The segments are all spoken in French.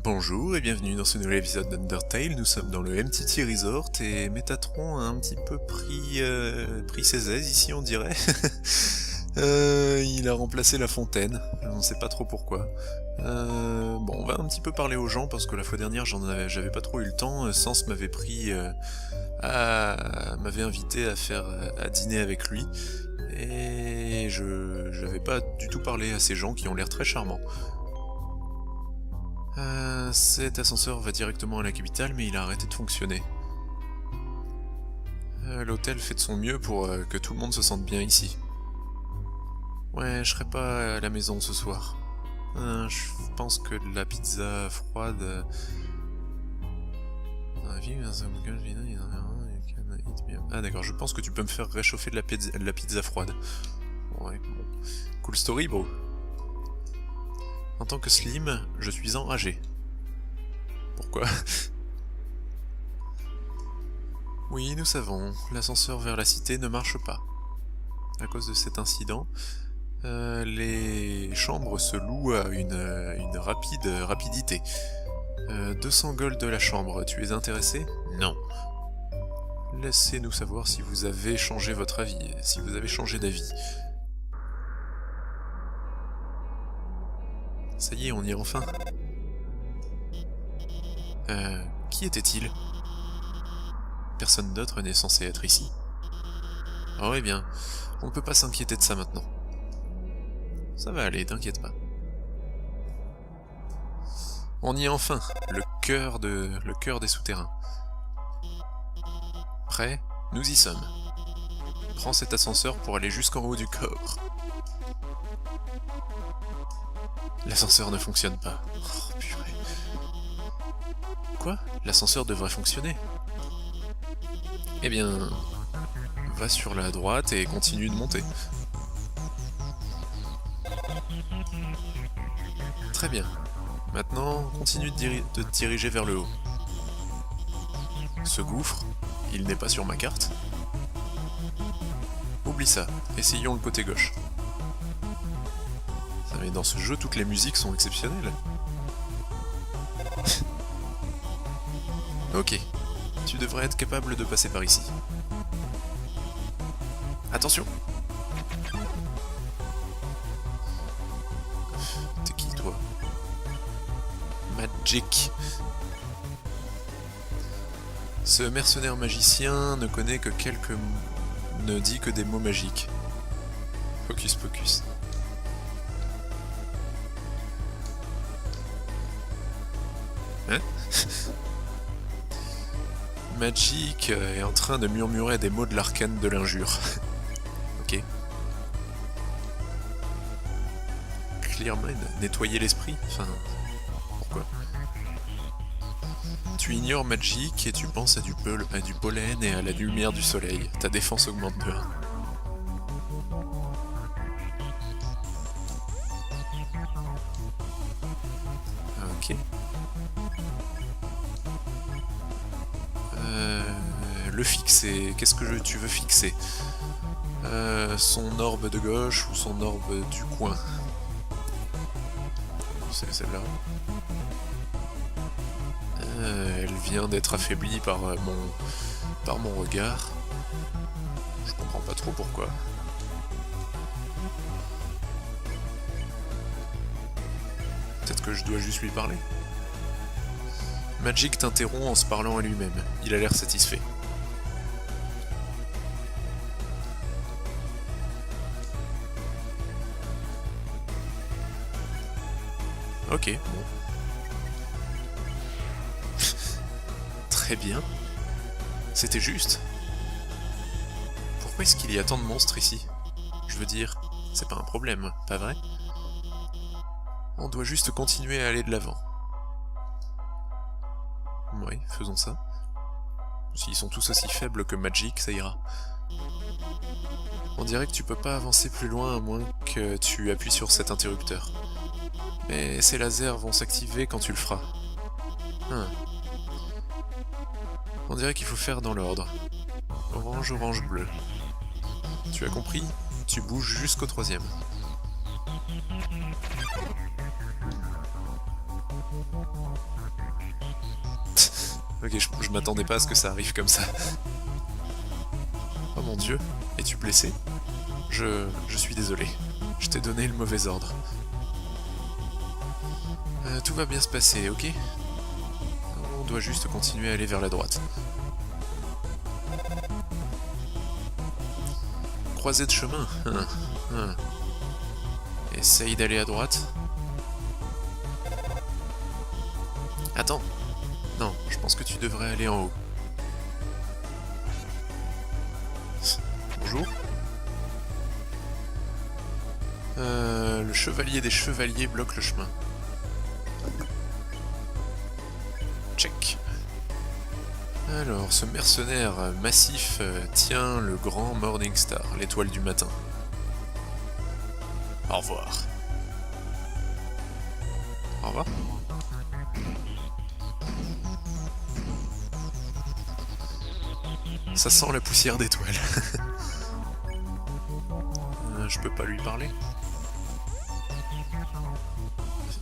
Bonjour et bienvenue dans ce nouvel épisode d'Undertale. Nous sommes dans le MTT Resort et Métatron a un petit peu pris ses aises ici, on dirait. Il a remplacé la fontaine, on ne sait pas trop pourquoi. Bon, on va un petit peu parler aux gens parce que la fois dernière j'avais pas trop eu le temps. Sens m'avait invité à dîner avec lui et j'avais pas du tout parlé à ces gens qui ont l'air très charmants. Cet ascenseur va directement à la capitale, mais il a arrêté de fonctionner. L'hôtel fait de son mieux pour que tout le monde se sente bien ici. Ouais, je serai pas à la maison ce soir. Je pense que la pizza froide... Ah d'accord, je pense que tu peux me faire réchauffer de la pizza froide. Ouais, bon. Cool story, bro. En tant que Slim, je suis enragé. Pourquoi? Oui, nous savons, l'ascenseur vers la cité ne marche pas. À cause de cet incident, les chambres se louent à une rapidité. 200 gold de la chambre, tu es intéressé? Non. Laissez-nous savoir si vous avez changé votre avis, si vous avez changé d'avis. Ça y est, on y est enfin. Qui était-il? Personne d'autre n'est censé être ici. Oh, eh bien, on ne peut pas s'inquiéter de ça maintenant. Ça va aller, t'inquiète pas. On y est enfin, le cœur des souterrains. Prêt? Nous y sommes. Prends cet ascenseur pour aller jusqu'en haut du corps. L'ascenseur ne fonctionne pas. Oh, purée. Quoi? L'ascenseur devrait fonctionner. Eh bien... va sur la droite et continue de monter. Très bien. Maintenant, continue de te diriger vers le haut. Ce gouffre, il n'est pas sur ma carte. Oublie ça, essayons le côté gauche. Mais dans ce jeu, toutes les musiques sont exceptionnelles. Ok, tu devrais être capable de passer par ici. Attention! T'es qui, toi? Magic. Ce mercenaire magicien ne connaît que ne dit que des mots magiques. Focus pocus. Hein? Magic est en train de murmurer des mots de l'arcane de l'injure. Ok. Clear mind, nettoyer l'esprit? Enfin... pourquoi? Tu ignores Magic et tu penses à du pollen et à la lumière du soleil. Ta défense augmente de 1. Ok. Le fixer. Qu'est-ce que tu veux fixer? Son orbe de gauche ou son orbe du coin? C'est celle-là. Elle vient d'être affaiblie par mon regard. Je comprends pas trop pourquoi. Peut-être que je dois juste lui parler. Magic t'interrompt en se parlant à lui-même. Il a l'air satisfait. Ok, bon. Très bien. C'était juste. Pourquoi est-ce qu'il y a tant de monstres ici? Je veux dire, c'est pas un problème, pas vrai? On doit juste continuer à aller de l'avant. Oui, faisons ça. S'ils sont tous aussi faibles que Magic, ça ira. On dirait que tu peux pas avancer plus loin à moins que tu appuies sur cet interrupteur. Mais ces lasers vont s'activer quand tu le feras. On dirait qu'il faut faire dans l'ordre. Orange, orange, bleu. Tu as compris? Tu bouges jusqu'au 3e. Ok, je m'attendais pas à ce que ça arrive comme ça. Oh mon dieu, es-tu blessé? Je suis désolé. Je t'ai donné le mauvais ordre. Tout va bien se passer, ok? On doit juste continuer à aller vers la droite. Croisée de chemin. Essaye d'aller à droite. Attends. Non, je pense que tu devrais aller en haut. Bonjour. Le chevalier des chevaliers bloque le chemin. Check. Alors, ce mercenaire massif tient le grand Morning Star, l'étoile du matin. Au revoir. Au revoir. Ça sent la poussière d'étoile. Je peux pas lui parler.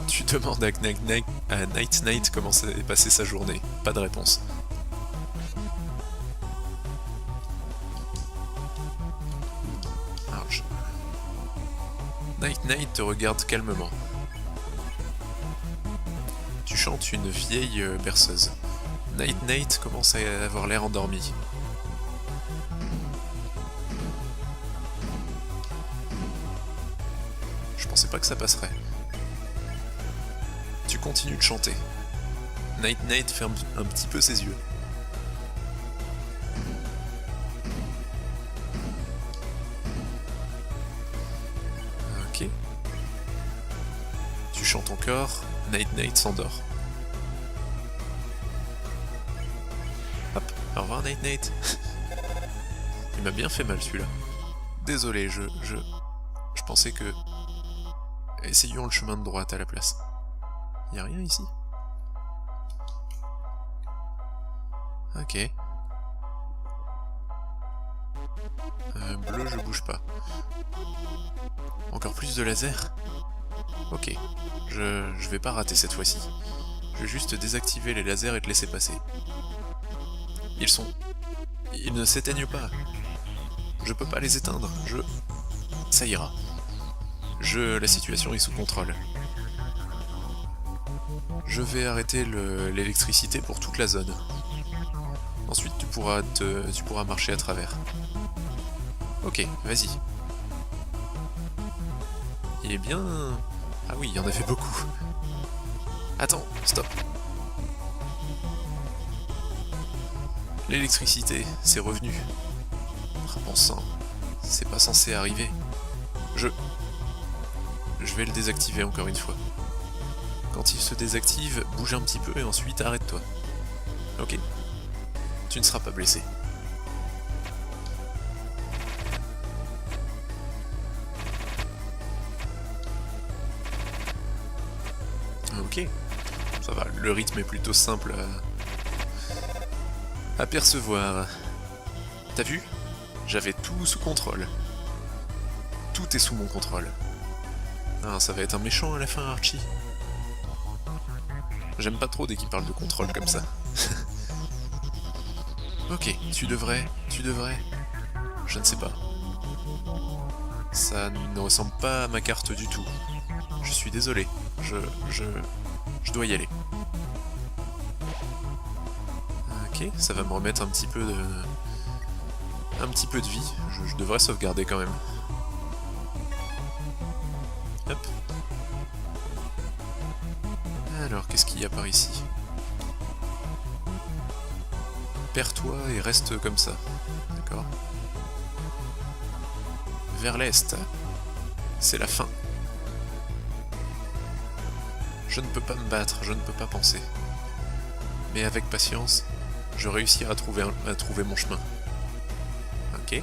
Tu demandes à Night Knight comment s'est passée sa journée. Pas de réponse. Ouch. Night Knight te regarde calmement. Tu chantes une vieille berceuse. Night Knight commence à avoir l'air endormi. Je pensais pas que ça passerait. Tu continues de chanter. Night Knight ferme un petit peu ses yeux. Ok. Tu chantes encore. Night Knight s'endort. Hop, au revoir Night Knight. Il m'a bien fait mal celui-là. Désolé, je pensais que... Essayons le chemin de droite à la place. Y'a rien ici? Ok. Bleu, je bouge pas. Encore plus de laser? Ok. Je vais pas rater cette fois-ci. Je vais juste désactiver les lasers et te laisser passer. Ils ne s'éteignent pas. Je peux pas les éteindre. Ça ira. La situation est sous contrôle. Je vais arrêter l'électricité pour toute la zone. Ensuite, tu pourras marcher à travers. Ok, vas-y. Il est bien... Ah oui, il y en avait beaucoup. Attends, stop. L'électricité, c'est revenu. Ah, bon sang, c'est pas censé arriver. Je vais le désactiver encore une fois. Quand il se désactive, bouge un petit peu et ensuite arrête-toi. Ok. Tu ne seras pas blessé. Ok. Ça va, le rythme est plutôt simple à percevoir. T'as vu? J'avais tout sous contrôle. Tout est sous mon contrôle. Ah, ça va être un méchant à la fin, Archie. J'aime pas trop dès qu'il parle de contrôle comme ça. Ok, tu devrais... Je ne sais pas. Ça ne ressemble pas à ma carte du tout. Je suis désolé. Je dois y aller. Ok, ça va me remettre un petit peu de... vie. Je devrais sauvegarder quand même. Hop. Alors, qu'est-ce qu'il y a par ici? Perds-toi et reste comme ça. D'accord. Vers l'est. C'est la fin. Je ne peux pas me battre, je ne peux pas penser. Mais avec patience, je réussirai à trouver mon chemin. Ok.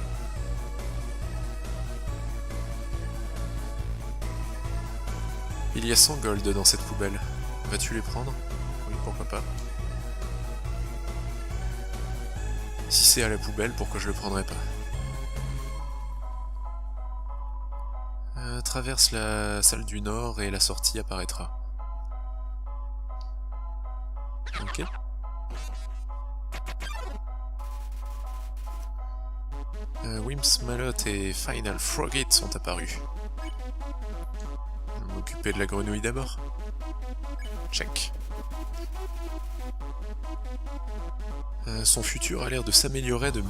Il y a 100 gold dans cette poubelle. Vas-tu les prendre? Oui, pourquoi pas. Si c'est à la poubelle, pourquoi je le prendrais pas? Traverse la salle du nord et la sortie apparaîtra. Ok. Whimsmalot et Final Frogit sont apparus. Je vais m'occuper de la grenouille d'abord. Check. Son futur a l'air de s'améliorer de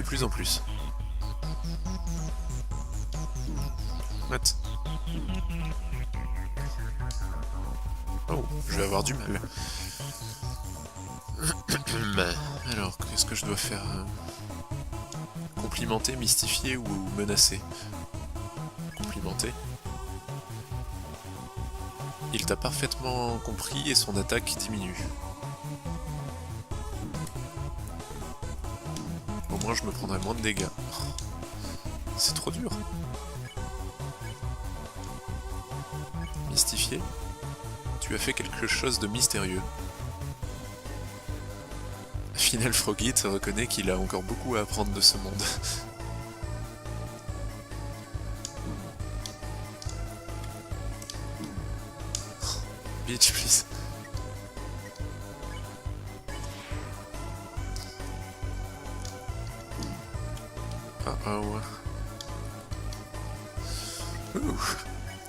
plus en plus. What? Oh, je vais avoir du mal. Alors, qu'est-ce que je dois faire? Complimenter, mystifier ou menacer? Complimenter. Il t'a parfaitement compris et son attaque diminue. Au moins je me prendrai moins de dégâts. C'est trop dur. Mystifié. Tu as fait quelque chose de mystérieux. Final Frogit reconnaît qu'il a encore beaucoup à apprendre de ce monde. Bitch, please.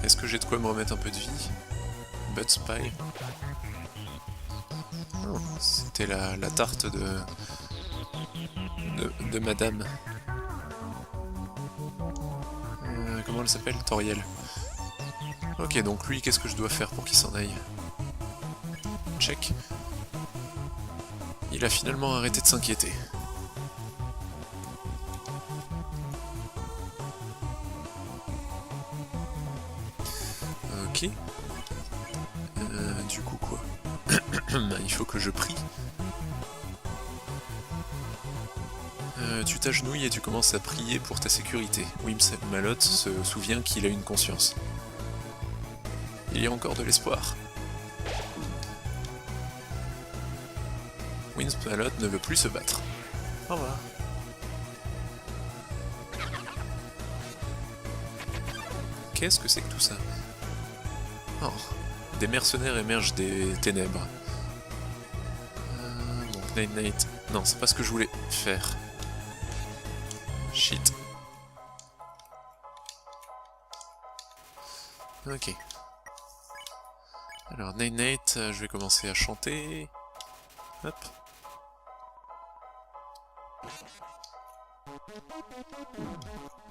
Est-ce que j'ai de quoi me remettre un peu de vie? Bud Spy. Oh, c'était la tarte de madame. Comment elle s'appelle? Toriel. Ok, donc lui, qu'est-ce que je dois faire pour qu'il s'en aille? Check. Il a finalement arrêté de s'inquiéter. Ok. Du coup quoi? Il faut que je prie. Tu t'agenouilles et tu commences à prier pour ta sécurité. Whimsmalot se souvient qu'il a une conscience. Il y a encore de l'espoir. Whimsmalot ne veut plus se battre. Au revoir. Qu'est-ce que c'est que tout ça? Oh, des mercenaires émergent des ténèbres. Donc Night Knight... Non, c'est pas ce que je voulais faire. Shit. Ok. Alors Night Knight, je vais commencer à chanter. Hop.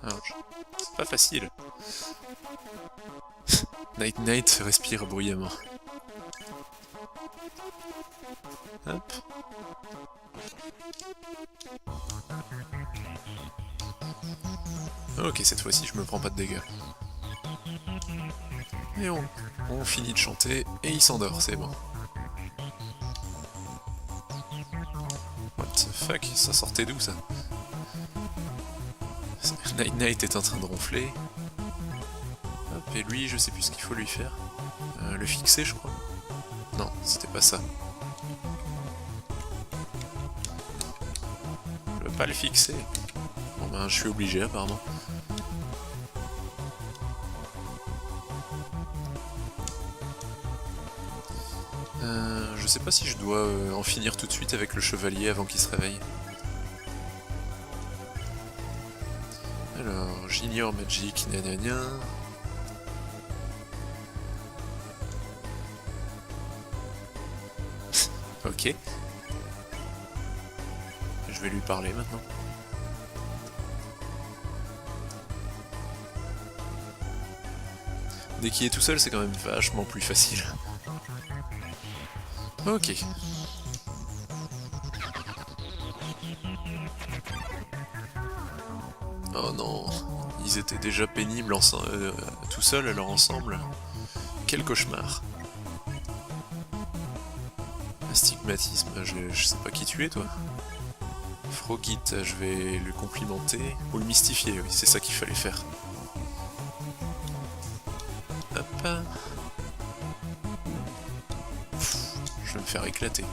Ouch. C'est pas facile. Night Knight respire bruyamment. Hop. Ok, cette fois-ci je me prends pas de dégâts. Et on finit de chanter et il s'endort, c'est bon. What the fuck, ça sortait d'où ça? Night Knight est en train de ronfler. Hop, et lui, je sais plus ce qu'il faut lui faire. Le fixer, je crois. Non, c'était pas ça. Je veux pas le fixer. Bon ben, je suis obligé apparemment. Je sais pas si je dois en finir tout de suite avec le chevalier avant qu'il se réveille. Alors, j'ignore Magic, gna. Ok. Je vais lui parler maintenant. Dès qu'il est tout seul, c'est quand même vachement plus facile. Ok. Oh non, ils étaient déjà pénibles tout seuls alors ensemble. Quel cauchemar. Astigmatisme, je sais pas qui tu es toi. Frogit, je vais le complimenter. Ou le mystifier, oui, c'est ça qu'il fallait faire. Hop. Je vais me faire éclater.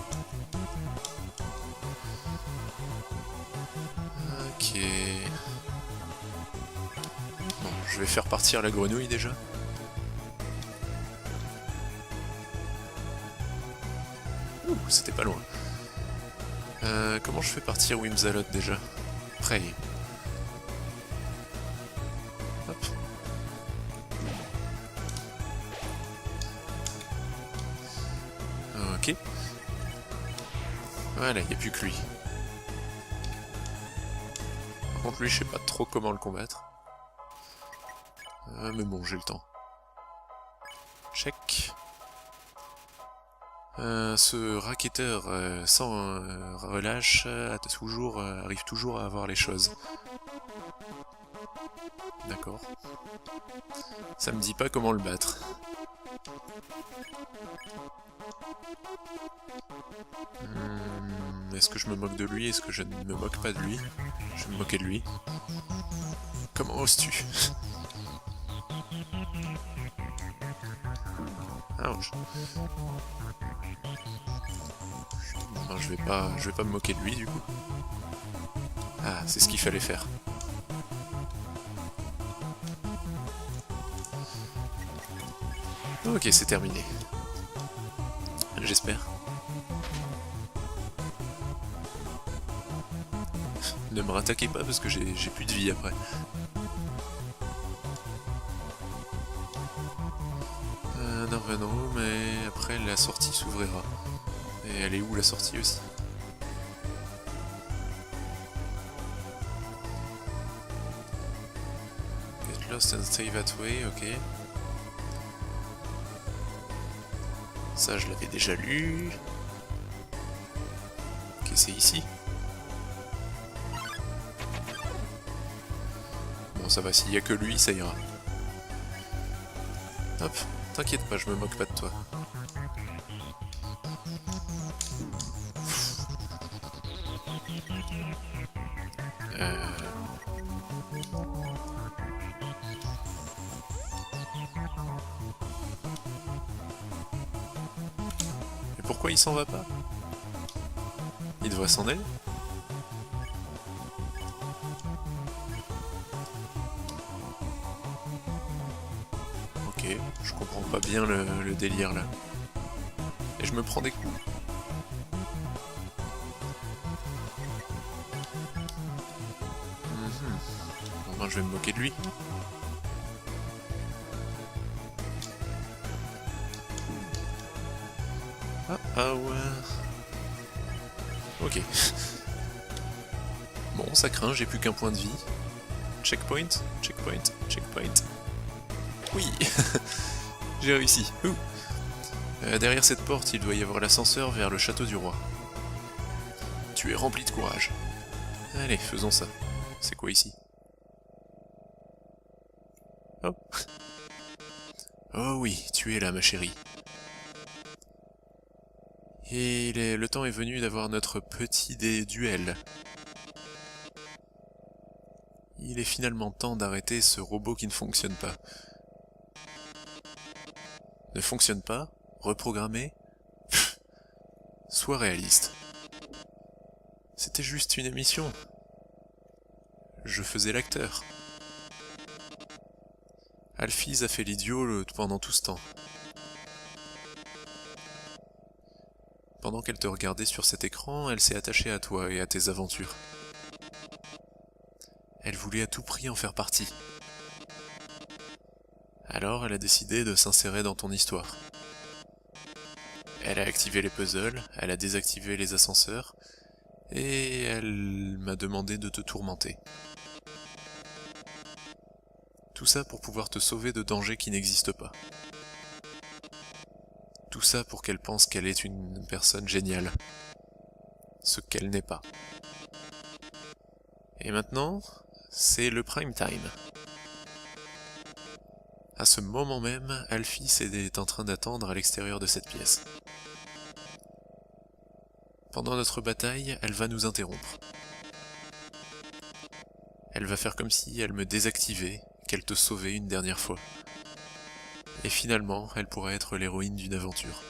Ok. Bon, je vais faire partir la grenouille déjà. Ouh, c'était pas loin. Comment je fais partir Whimsalot déjà? Pray. Ok. Voilà, il n'y a plus que lui. Par contre, lui, je sais pas trop comment le combattre. Mais bon, j'ai le temps. Check. Ce racketteur sans relâche arrive toujours à avoir les choses. D'accord. Ça me dit pas comment le battre. Est-ce que je me moque de lui? Est-ce que je ne me moque pas de lui? Je vais me moquer de lui. Comment oses-tu? Ouch. Non, je vais pas me moquer de lui du coup. Ah, c'est ce qu'il fallait faire. Ok, c'est terminé. J'espère. Ne me rattaquez pas parce que j'ai plus de vie après. Non, non, mais après la sortie s'ouvrira. Et elle est où la sortie aussi? Get lost and stay that way, ok. Ça je l'avais déjà lu. Ok, c'est ici. Bon, ça va, s'il y a que lui, ça ira. Hop, t'inquiète pas, je me moque pas de toi. Mais pourquoi il s'en va pas? Il devrait s'en aller? Ok, je comprends pas bien le délire là. Et je me prends des coups. Bon ben je vais me moquer de lui. Ah ouais. Ok. Bon, ça craint, j'ai plus qu'un point de vie. Checkpoint, checkpoint, checkpoint. Oui. J'ai réussi. Derrière cette porte, il doit y avoir l'ascenseur vers le château du roi. Tu es rempli de courage. Allez, faisons ça. C'est quoi ici? Oh. Oh oui, tu es là, ma chérie. Et le temps est venu d'avoir notre petit duel. Il est finalement temps d'arrêter ce robot qui ne fonctionne pas. Ne fonctionne pas? Reprogrammer? Sois réaliste. C'était juste une émission. Je faisais l'acteur. Alphys a fait l'idiot pendant tout ce temps. Pendant qu'elle te regardait sur cet écran, elle s'est attachée à toi et à tes aventures. Elle voulait à tout prix en faire partie. Alors elle a décidé de s'insérer dans ton histoire. Elle a activé les puzzles, elle a désactivé les ascenseurs, et elle m'a demandé de te tourmenter. Tout ça pour pouvoir te sauver de dangers qui n'existent pas. Tout ça pour qu'elle pense qu'elle est une personne géniale. Ce qu'elle n'est pas. Et maintenant, c'est le prime time. À ce moment même, Alphys est en train d'attendre à l'extérieur de cette pièce. Pendant notre bataille, elle va nous interrompre. Elle va faire comme si elle me désactivait, qu'elle te sauvait une dernière fois. Et finalement, elle pourrait être l'héroïne d'une aventure.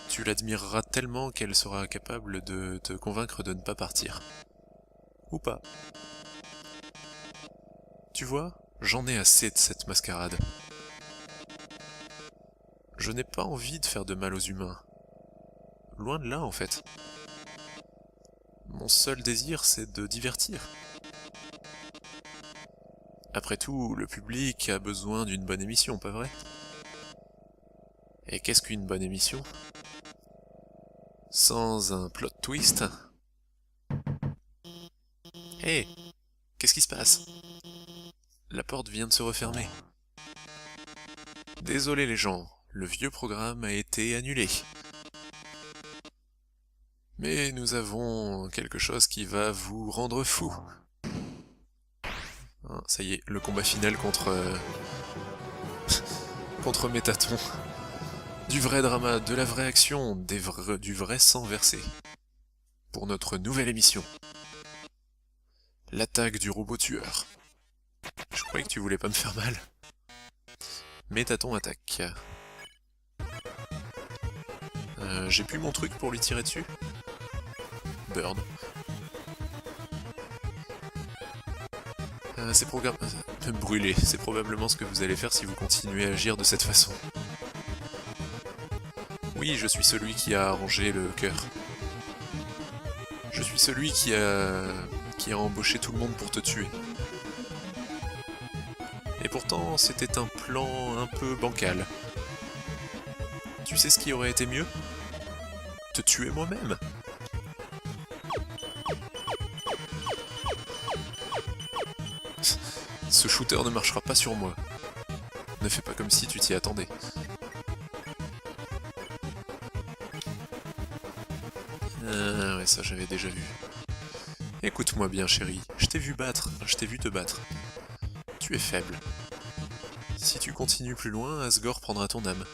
Tu l'admireras tellement qu'elle sera capable de te convaincre de ne pas partir. Ou pas. Tu vois, j'en ai assez de cette mascarade. Je n'ai pas envie de faire de mal aux humains. Loin de là, en fait. Mon seul désir, c'est de divertir. Après tout, le public a besoin d'une bonne émission, pas vrai? Et qu'est-ce qu'une bonne émission sans un plot twist? Hé, qu'est-ce qui se passe? La porte vient de se refermer. Désolé les gens, le vieux programme a été annulé. Mais nous avons quelque chose qui va vous rendre fou. Ah, ça y est, le combat final contre... contre Métaton. Du vrai drama, de la vraie action, du vrai sang versé. Pour notre nouvelle émission. L'attaque du robot tueur. Je croyais que tu voulais pas me faire mal. Métaton attaque. J'ai plus mon truc pour lui tirer dessus. Bird. C'est programme... brûler, c'est probablement ce que vous allez faire si vous continuez à agir de cette façon. Oui, je suis celui qui a arrangé le cœur. Je suis celui qui a embauché tout le monde pour te tuer. Et pourtant, c'était un plan un peu bancal. Tu sais ce qui aurait été mieux? Te tuer moi-même. Ce shooter ne marchera pas sur moi. Ne fais pas comme si tu t'y attendais. Ouais, ça j'avais déjà vu. Écoute-moi bien, chérie. Je t'ai vu te battre. Tu es faible. Si tu continues plus loin, Asgore prendra ton âme.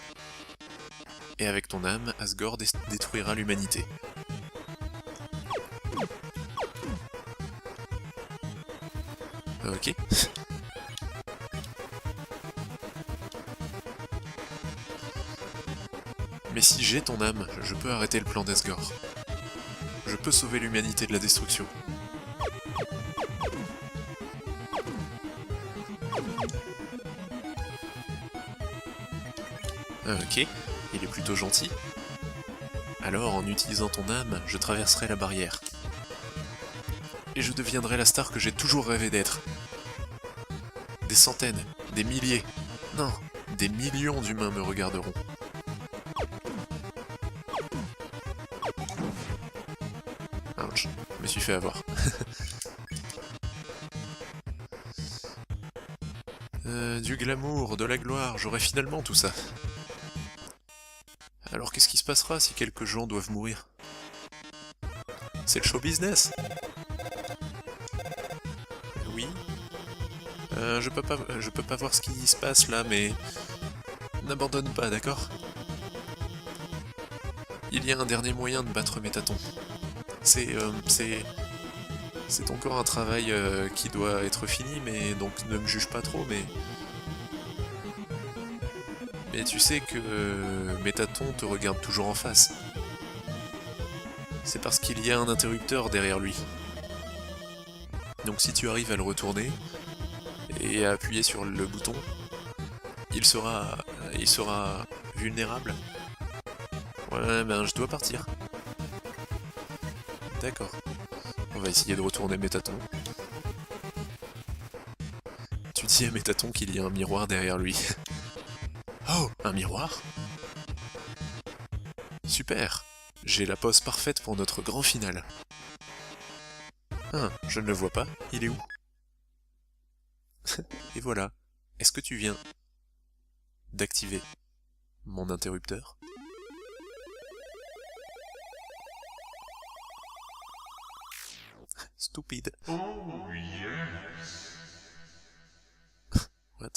Et avec ton âme, Asgore détruira l'humanité. Ok. Mais si j'ai ton âme, je peux arrêter le plan d'Asgore. Je peux sauver l'humanité de la destruction. Ok, il est plutôt gentil. Alors, en utilisant ton âme, je traverserai la barrière. Et je deviendrai la star que j'ai toujours rêvé d'être. Des centaines, des milliers, non, des millions d'humains me regarderont. Ouch, je me suis fait avoir. Du glamour, de la gloire, j'aurai finalement tout ça. Alors qu'est-ce qui se passera si quelques gens doivent mourir? C'est le show business. Oui. Je peux pas voir ce qui se passe là, mais... N'abandonne pas, d'accord? Il y a un dernier moyen de battre Métaton. C'est encore un travail qui doit être fini, mais donc ne me juge pas trop, mais... Mais tu sais que Métaton te regarde toujours en face. C'est parce qu'il y a un interrupteur derrière lui. Donc si tu arrives à le retourner, et à appuyer sur le bouton, il sera vulnérable. Ouais, ben je dois partir. D'accord. On va essayer de retourner Métaton. Tu dis à Métaton qu'il y a un miroir derrière lui. Oh, un miroir? Super! J'ai la pose parfaite pour notre grand final. Ah, je ne le vois pas, il est où? Et voilà. Est-ce que tu viens d'activer mon interrupteur? Stupide. Oh yes. What?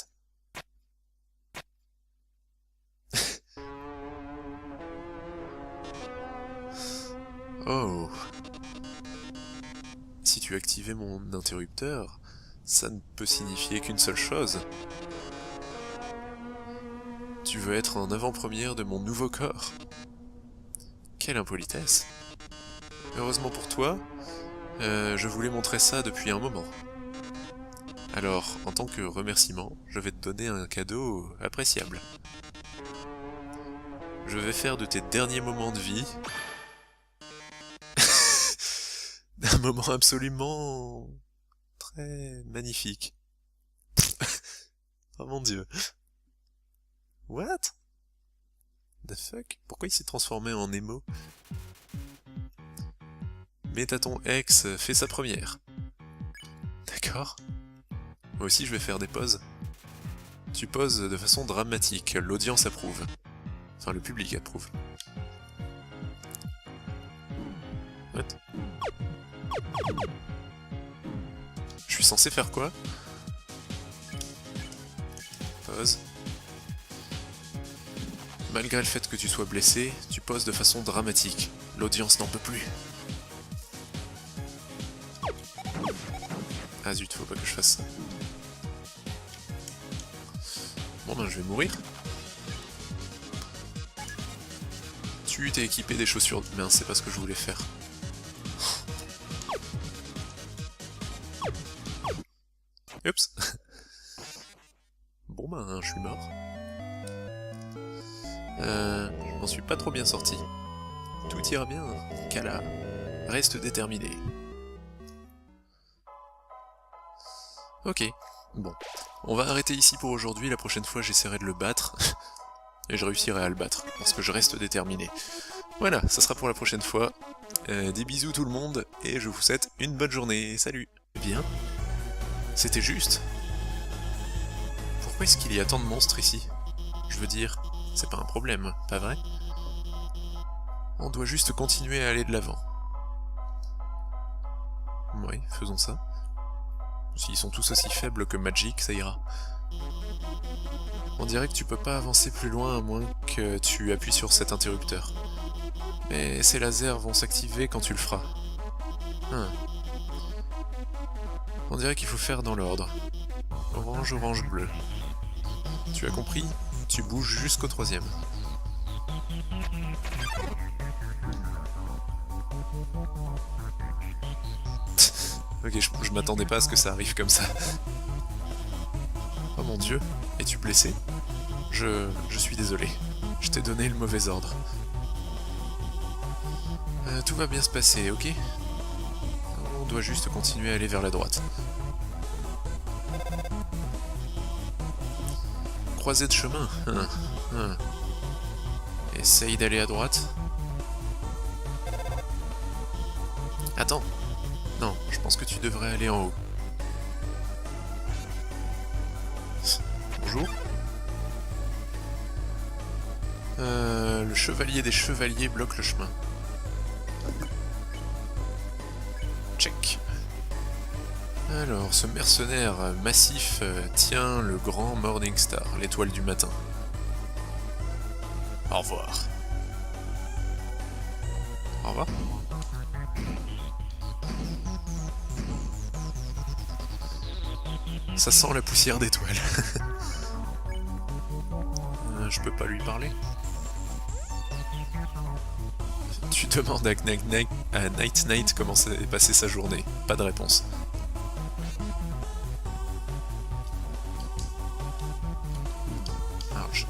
Oh. Si tu activais mon interrupteur, ça ne peut signifier qu'une seule chose. Tu veux être en avant-première de mon nouveau corps. Quelle impolitesse. Heureusement pour toi, je voulais montrer ça depuis un moment. Alors, en tant que remerciement, je vais te donner un cadeau appréciable. Je vais faire de tes derniers moments de vie un moment absolument très magnifique. Oh mon dieu. What? The fuck? Pourquoi il s'est transformé en émo? Mais t'as ton ex fait sa première. D'accord. Moi aussi je vais faire des pauses. Tu poses de façon dramatique, l'audience approuve. Enfin, le public approuve. What? Je suis censé faire quoi? Pause. Malgré le fait que tu sois blessé, tu poses de façon dramatique. L'audience n'en peut plus. Ah zut, faut pas que je fasse ça. Bon ben je vais mourir. Tu t'es équipé des chaussures... Mince, c'est pas ce que je voulais faire. Oups. Bon ben, je suis mort. Je m'en suis pas trop bien sorti. Tout ira bien, Kala. Reste déterminé. Ok, bon. On va arrêter ici pour aujourd'hui, la prochaine fois j'essaierai de le battre. Et je réussirai à le battre, parce que je reste déterminé. Voilà, ça sera pour la prochaine fois. Des bisous tout le monde, et je vous souhaite une bonne journée. Salut! Bien. C'était juste. Pourquoi est-ce qu'il y a tant de monstres ici? Je veux dire, c'est pas un problème, pas vrai? On doit juste continuer à aller de l'avant. Oui, faisons ça. S'ils sont tous aussi faibles que Magic, ça ira. On dirait que tu peux pas avancer plus loin à moins que tu appuies sur cet interrupteur. Mais ces lasers vont s'activer quand tu le feras. On dirait qu'il faut faire dans l'ordre. Orange, orange, bleu. Tu as compris? Tu bouges jusqu'au 3e. Ok, je m'attendais pas à ce que ça arrive comme ça. Oh mon dieu, es-tu blessé? Je suis désolé. Je t'ai donné le mauvais ordre. Tout va bien se passer, ok? On doit juste continuer à aller vers la droite. Croisée de chemin. Essaye d'aller à droite. Attends. Non, je pense que tu devrais aller en haut. Bonjour. Le chevalier des chevaliers bloque le chemin. Check. Alors, ce mercenaire massif tient le grand Morning Star, l'étoile du matin. Au revoir. Au revoir. Ça sent la poussière d'étoile. Je peux pas lui parler. Tu demandes à Night Knight comment s'est passée sa journée. Pas de réponse. Ouch.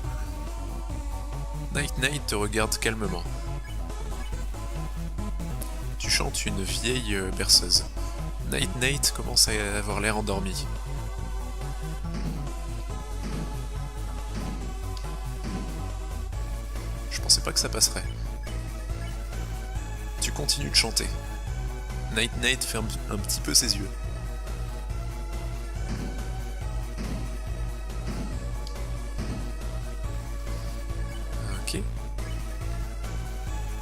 Night Knight te regarde calmement. Tu chantes une vieille berceuse. Night Knight commence à avoir l'air endormi. Je pensais pas que ça passerait. Tu continues de chanter. Night Knight ferme un petit peu ses yeux. Ok.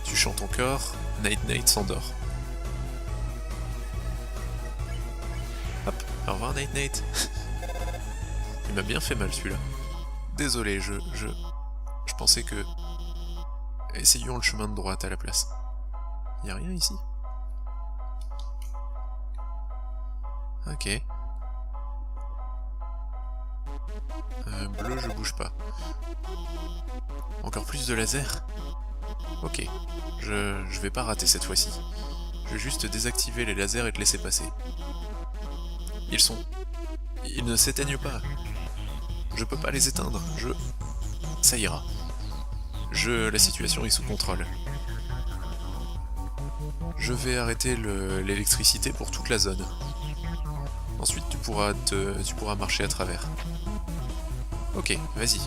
Tu chantes encore. Night Knight s'endort. Hop, au revoir Night Knight. Il m'a bien fait mal celui-là. Désolé, je pensais que... Essayons le chemin de droite à la place. Y'a rien ici? Ok. Bleu, je bouge pas. Encore plus de laser? Ok. Je vais pas rater cette fois-ci. Je vais juste désactiver les lasers et te laisser passer. Ils ne s'éteignent pas. Je peux pas les éteindre. Ça ira. La situation est sous contrôle. Je vais arrêter l'électricité pour toute la zone. Ensuite, tu pourras marcher à travers. Ok, vas-y.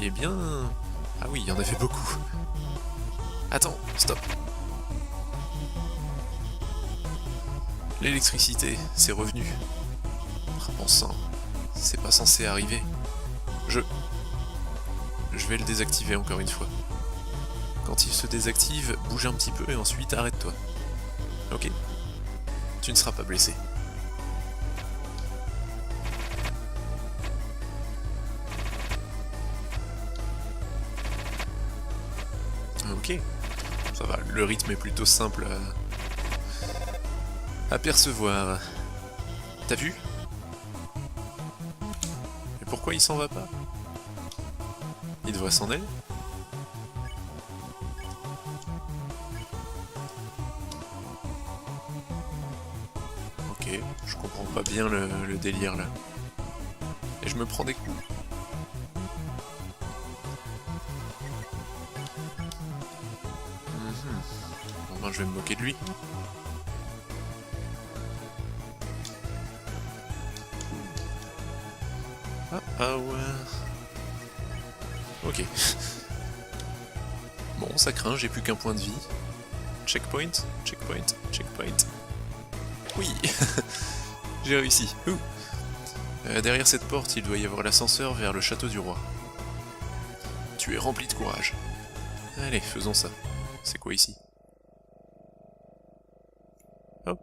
Eh bien... Ah oui, il y en avait beaucoup. Attends, stop. L'électricité, c'est revenu. Ah, bon sang, c'est pas censé arriver. Je vais le désactiver encore une fois. Quand il se désactive, bouge un petit peu et ensuite arrête-toi. Ok. Tu ne seras pas blessé. Ok. Ça va, le rythme est plutôt simple à percevoir. T'as vu? Et pourquoi il s'en va pas? Il devrait s'en aller? Ok, je comprends pas bien le délire là. Et je me prends des coups. Bon ben je vais me moquer de lui. Ah ouais. Ok. Bon, ça craint, j'ai plus qu'un point de vie. Checkpoint, checkpoint, checkpoint. Oui. J'ai réussi. Derrière cette porte, il doit y avoir l'ascenseur vers le château du roi. Tu es rempli de courage. Allez, faisons ça. C'est quoi ici? Oh.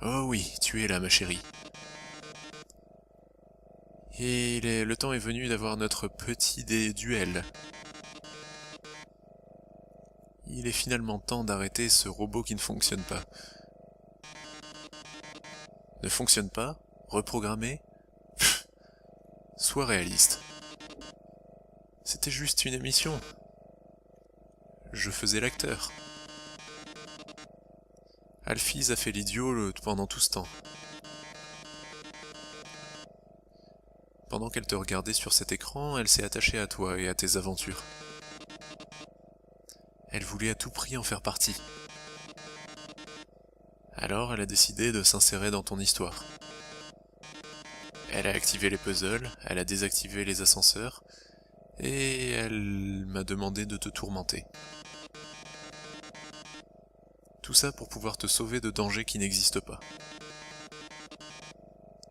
Oh oui, tu es là, ma chérie. Et le temps est venu d'avoir notre petit duel. Il est finalement temps d'arrêter ce robot qui ne fonctionne pas. Ne fonctionne pas? Reprogrammer? Sois réaliste. C'était juste une émission. Je faisais l'acteur. Alphys a fait l'idiot pendant tout ce temps. Pendant qu'elle te regardait sur cet écran, elle s'est attachée à toi et à tes aventures. Elle voulait à tout prix en faire partie. Alors elle a décidé de s'insérer dans ton histoire. Elle a activé les puzzles, elle a désactivé les ascenseurs, et elle m'a demandé de te tourmenter. Tout ça pour pouvoir te sauver de dangers qui n'existent pas.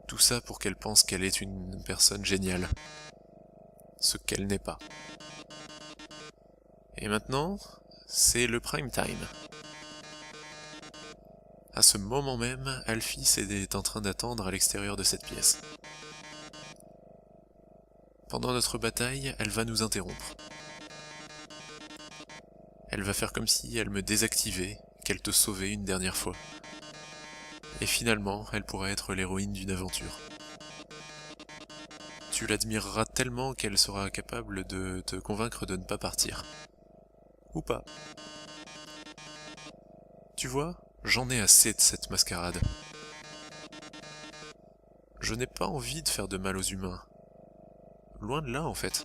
Tout ça pour qu'elle pense qu'elle est une personne géniale. Ce qu'elle n'est pas. Et maintenant, c'est le prime time. À ce moment même, Alphys est en train d'attendre à l'extérieur de cette pièce. Pendant notre bataille, elle va nous interrompre. Elle va faire comme si elle me désactivait, qu'elle te sauvait une dernière fois. Et finalement, elle pourrait être l'héroïne d'une aventure. Tu l'admireras tellement qu'elle sera capable de te convaincre de ne pas partir. Ou pas. Tu vois, j'en ai assez de cette mascarade. Je n'ai pas envie de faire de mal aux humains. Loin de là, en fait.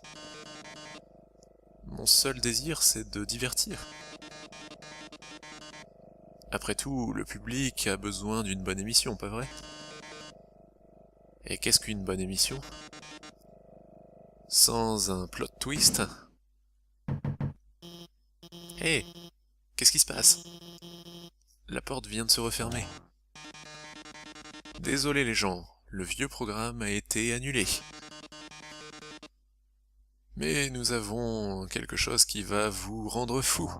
Mon seul désir, c'est de divertir. Après tout, le public a besoin d'une bonne émission, pas vrai? Et qu'est-ce qu'une bonne émission? Sans un plot twist? Hé! Qu'est-ce qui se passe? La porte vient de se refermer. Désolé les gens, le vieux programme a été annulé. Mais nous avons quelque chose qui va vous rendre fou.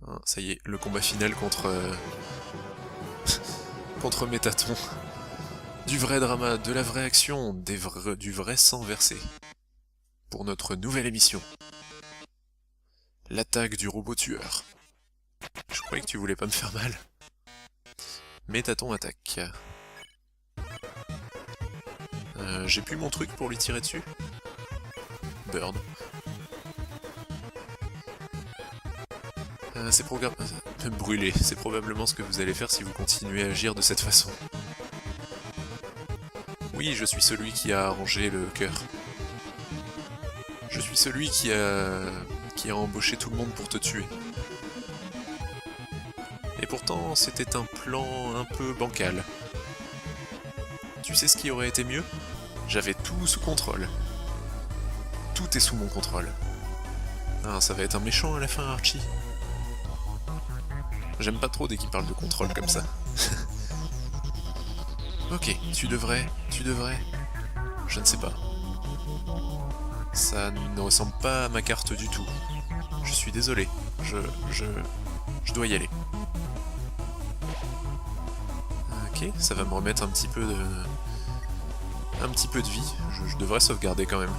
Ah, ça y est, le combat final contre... contre Métaton. Du vrai drama, de la vraie action, du vrai sang versé. Pour notre nouvelle émission. L'attaque du robot tueur. Je croyais que tu voulais pas me faire mal. Métaton attaque. J'ai plus mon truc pour lui tirer dessus. Bird. C'est brûler, c'est probablement ce que vous allez faire si vous continuez à agir de cette façon. Oui, je suis celui qui a arrangé le cœur. Je suis celui qui a embauché tout le monde pour te tuer. Et pourtant, c'était un plan un peu bancal. Tu sais ce qui aurait été mieux? J'avais tout sous contrôle. Tout est sous mon contrôle. Ah, ça va être un méchant à la fin, Archie. J'aime pas trop dès qu'il parle de contrôle comme ça. Ok, tu devrais... Je ne sais pas. Ça ne ressemble pas à ma carte du tout. Je suis désolé. Je dois y aller. Ok, ça va me remettre un petit peu de... vie. Je devrais sauvegarder quand même.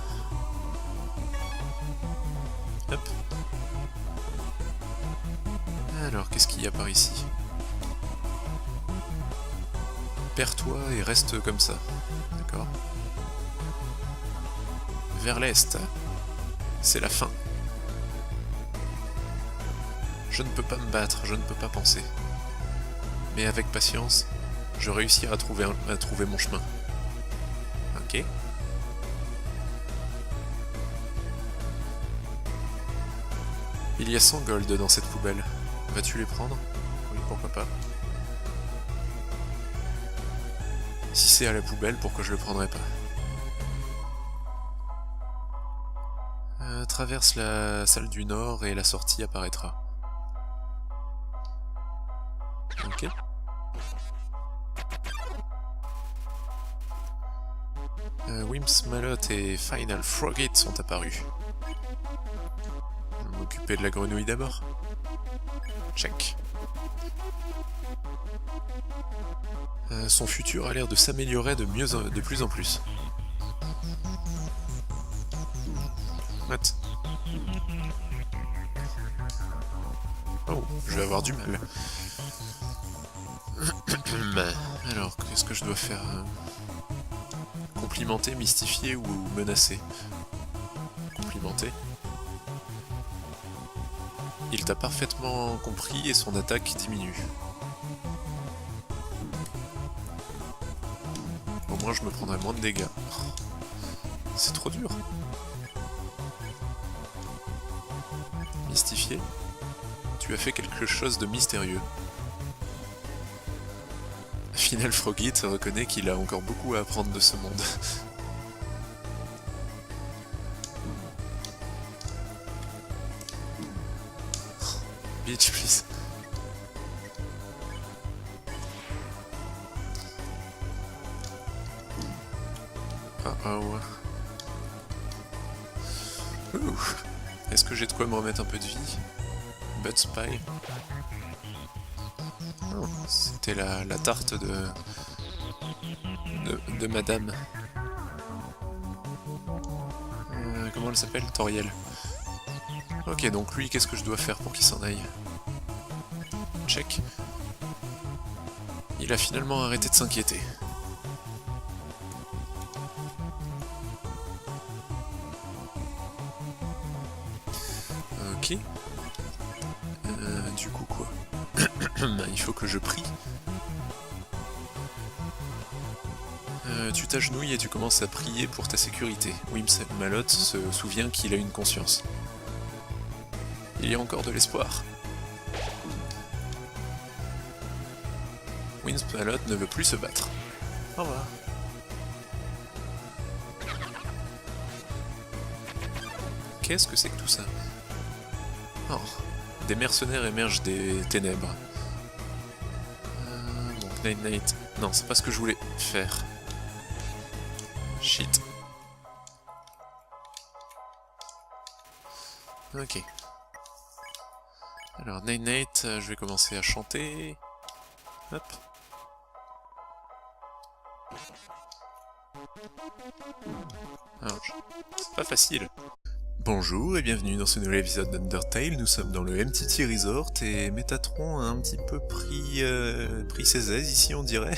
Hop. Alors, qu'est-ce qu'il y a par ici? Perds-toi et reste comme ça. D'accord. Vers l'est. C'est la fin. Je ne peux pas me battre, je ne peux pas penser. Mais avec patience, je réussirai à trouver mon chemin. Ok. Il y a 100 gold dans cette poubelle. Vas-tu les prendre? Oui, pourquoi pas. Si c'est à la poubelle, pourquoi je le prendrais pas? Traverse la salle du nord et la sortie apparaîtra. Ok. Wimps Malot et Final Frogate sont apparus. Je vais m'occuper de la grenouille d'abord. Check. Son futur a l'air de s'améliorer de plus en plus. What? Oh, je vais avoir du mal. Alors, qu'est-ce que je dois faire? Complimenter, mystifier ou menacer? Complimenter. Il t'a parfaitement compris et son attaque diminue. Au moins je me prendrai moins de dégâts. C'est trop dur. Mystifié. Tu as fait quelque chose de mystérieux. Final Frogate reconnaît qu'il a encore beaucoup à apprendre de ce monde. Bitch, please. Est-ce que j'ai de quoi me remettre un peu de vie? Bud Spy. Oh, c'était la tarte de madame. Comment elle s'appelle? Toriel. Ok, donc lui, qu'est-ce que je dois faire pour qu'il s'en aille? Check. Il a finalement arrêté de s'inquiéter. Ok. Du coup quoi? Il faut que je prie. Tu t'agenouilles et tu commences à prier pour ta sécurité. Wimps Malot se souvient qu'il a une conscience. Il y a encore de l'espoir. Wimps Malot ne veut plus se battre. Au revoir. Qu'est-ce que c'est que tout ça? Oh, des mercenaires émergent des ténèbres. Donc Night. Non, c'est pas ce que je voulais faire. Shit. Ok. Alors Night, je vais commencer à chanter. Hop. Alors, c'est pas facile. Bonjour et bienvenue dans ce nouvel épisode d'Undertale. Nous sommes dans le MTT Resort et Métatron a un petit peu pris ses aises ici, on dirait.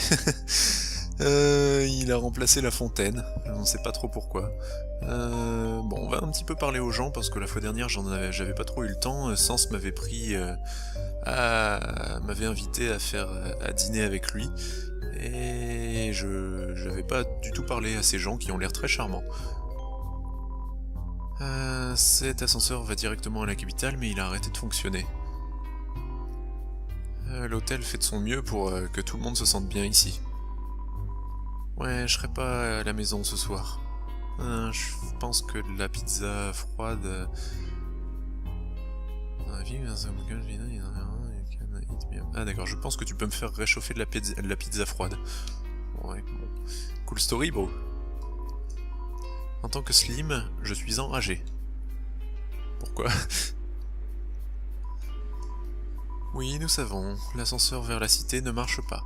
Il a remplacé la fontaine, on ne sait pas trop pourquoi. Bon, on va un petit peu parler aux gens parce que la fois dernière j'avais pas trop eu le temps. Sens m'avait m'avait invité à dîner avec lui et je n'avais pas du tout parlé à ces gens qui ont l'air très charmants. Cet ascenseur va directement à la capitale, mais il a arrêté de fonctionner. L'hôtel fait de son mieux pour que tout le monde se sente bien ici. Ouais, je serai pas à la maison ce soir. Je pense que la pizza froide... Ah d'accord, je pense que tu peux me faire réchauffer de la pizza froide. Ouais, bon. Cool story, bro. En tant que Slim, je suis enragé. Pourquoi? Oui, nous savons, l'ascenseur vers la cité ne marche pas.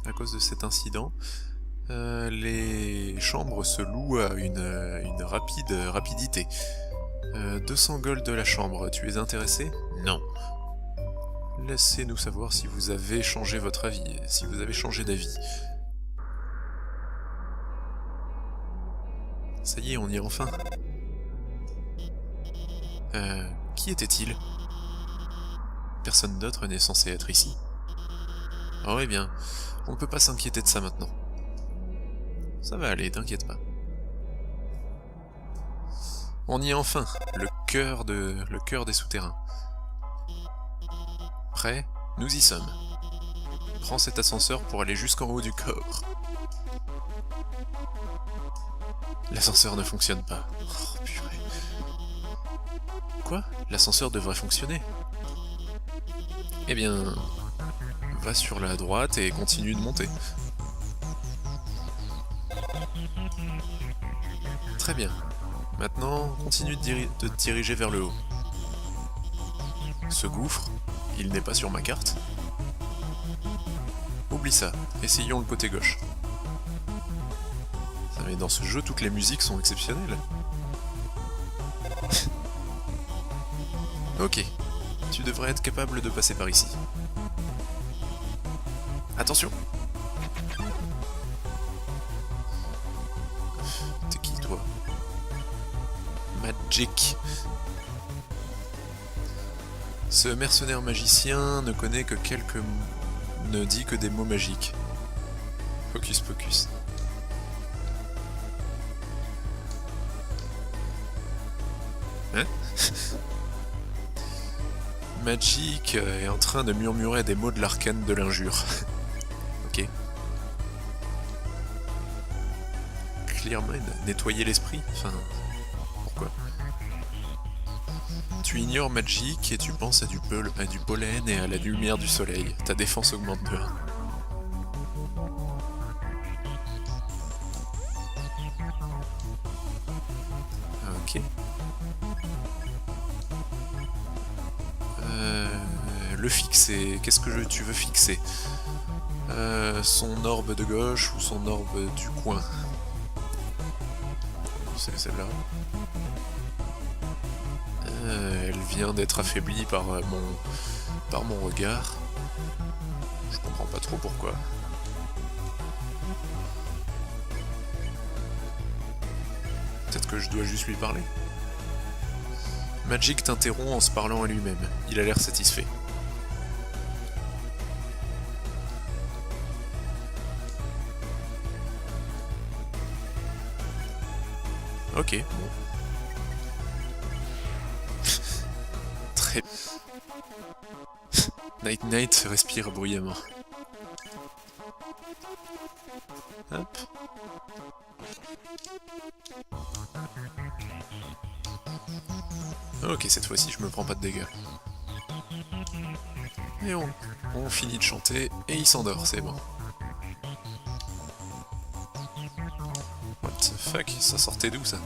À cause de cet incident, les chambres se louent à une rapidité. 200 gold de la chambre, tu es intéressé? Non. Laissez-nous savoir si vous avez changé votre avis, si vous avez changé d'avis. Ça y est, on y est enfin. Qui était-il? Personne d'autre n'est censé être ici. Oh, eh bien, on ne peut pas s'inquiéter de ça maintenant. Ça va aller, t'inquiète pas. On y est enfin, le cœur des souterrains. Prêt? Nous y sommes. Prends cet ascenseur pour aller jusqu'en haut du corps. L'ascenseur ne fonctionne pas. Oh, purée. Quoi? L'ascenseur devrait fonctionner. Eh bien... va sur la droite et continue de monter. Très bien. Maintenant, continue de te diriger vers le haut. Ce gouffre, il n'est pas sur ma carte. Oublie ça, essayons le côté gauche. Ah, mais dans ce jeu, toutes les musiques sont exceptionnelles. Ok, tu devrais être capable de passer par ici. Attention! T'es qui, toi? Magic. Ce mercenaire magicien ne connaît que ne dit que des mots magiques. Focus pocus. Hein? Magic est en train de murmurer des mots de l'arcane de l'injure. Ok. Clear mind, nettoyer l'esprit? Enfin... pourquoi? Tu ignores Magic et tu penses à du pollen et à la lumière du soleil. Ta défense augmente de 1. Ok. Le fixer. Qu'est-ce que tu veux fixer? Son orbe de gauche ou son orbe du coin? C'est celle-là. Elle vient d'être affaiblie par mon regard. Je comprends pas trop pourquoi. Peut-être que je dois juste lui parler. Magic t'interrompt en se parlant à lui-même. Il a l'air satisfait. Ok, bon. Très... Night respire bruyamment. Hop. Ok, cette fois-ci je me prends pas de dégâts. Et on finit de chanter et il s'endort, c'est bon. What the fuck, ça sortait d'où ça?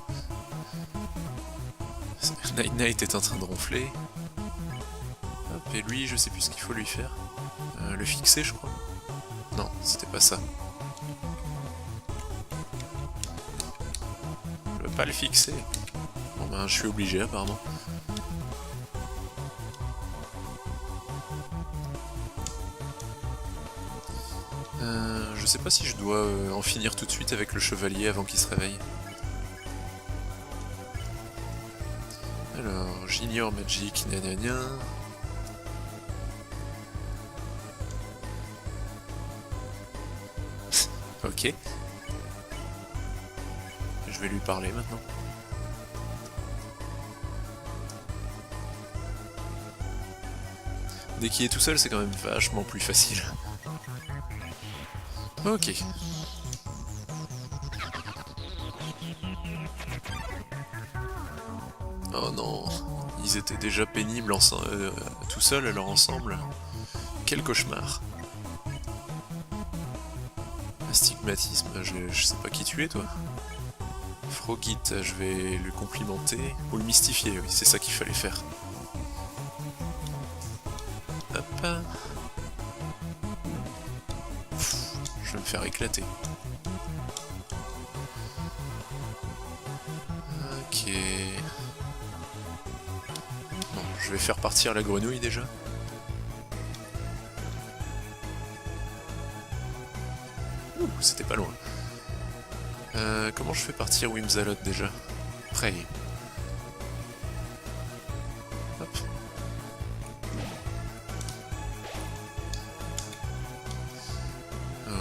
Night est en train de ronfler. Hop, et lui, je sais plus ce qu'il faut lui faire. Le fixer, je crois. Non, c'était pas ça. Je veux pas le fixer. Bon ben, je suis obligé, apparemment. Je sais pas si je dois en finir tout de suite avec le chevalier avant qu'il se réveille. Alors, j'ignore Magic, gna gna gna. Ok. Je vais lui parler maintenant. Dès qu'il est tout seul, c'est quand même vachement plus facile. Ok. Oh non, ils étaient déjà pénibles tout seuls alors ensemble. Quel cauchemar. Astigmatisme, je sais pas qui tu es toi. Frogit, je vais le complimenter. Ou le mystifier, oui, c'est ça qu'il fallait faire. Hop. Je vais me faire éclater. Ok. Bon, je vais faire partir la grenouille déjà. Ouh, c'était pas loin. Comment je fais partir Wimzalot déjà? Prey. Hop.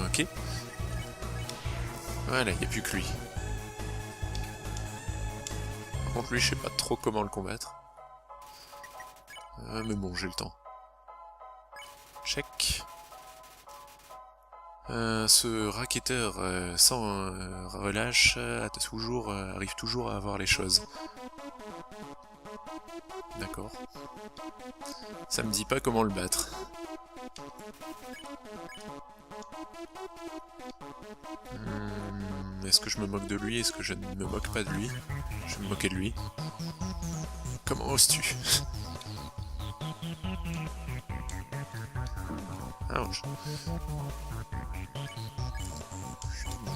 Ok. Voilà, il n'y a plus que lui. Par contre lui, je sais pas trop comment le combattre. Mais bon, j'ai le temps. Check. Ce racketteur sans relâche arrive toujours à avoir les choses. D'accord. Ça me dit pas comment le battre. Est-ce que je me moque de lui? Est-ce que je ne me moque pas de lui? Je vais me moquer de lui. Comment oses-tu? Ouch.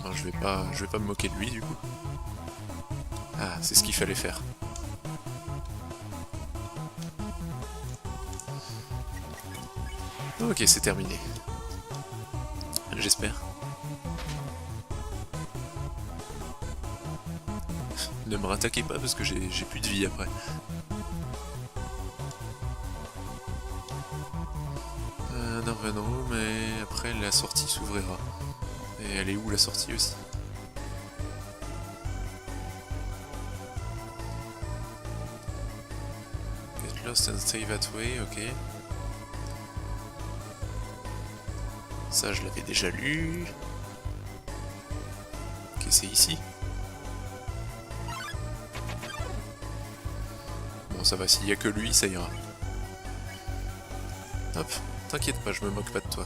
Non, je vais pas me moquer de lui du coup. Ah, c'est ce qu'il fallait faire. Ok, c'est terminé. J'espère. Ne me rattaquez pas parce que j'ai plus de vie après. Non, mais après la sortie s'ouvrira. Et elle est où la sortie aussi? Get lost and stay that way, ok. Ça je l'avais déjà lu. Ok, c'est ici. Bon, ça va, s'il y a que lui, ça ira. Hop, t'inquiète pas, je me moque pas de toi.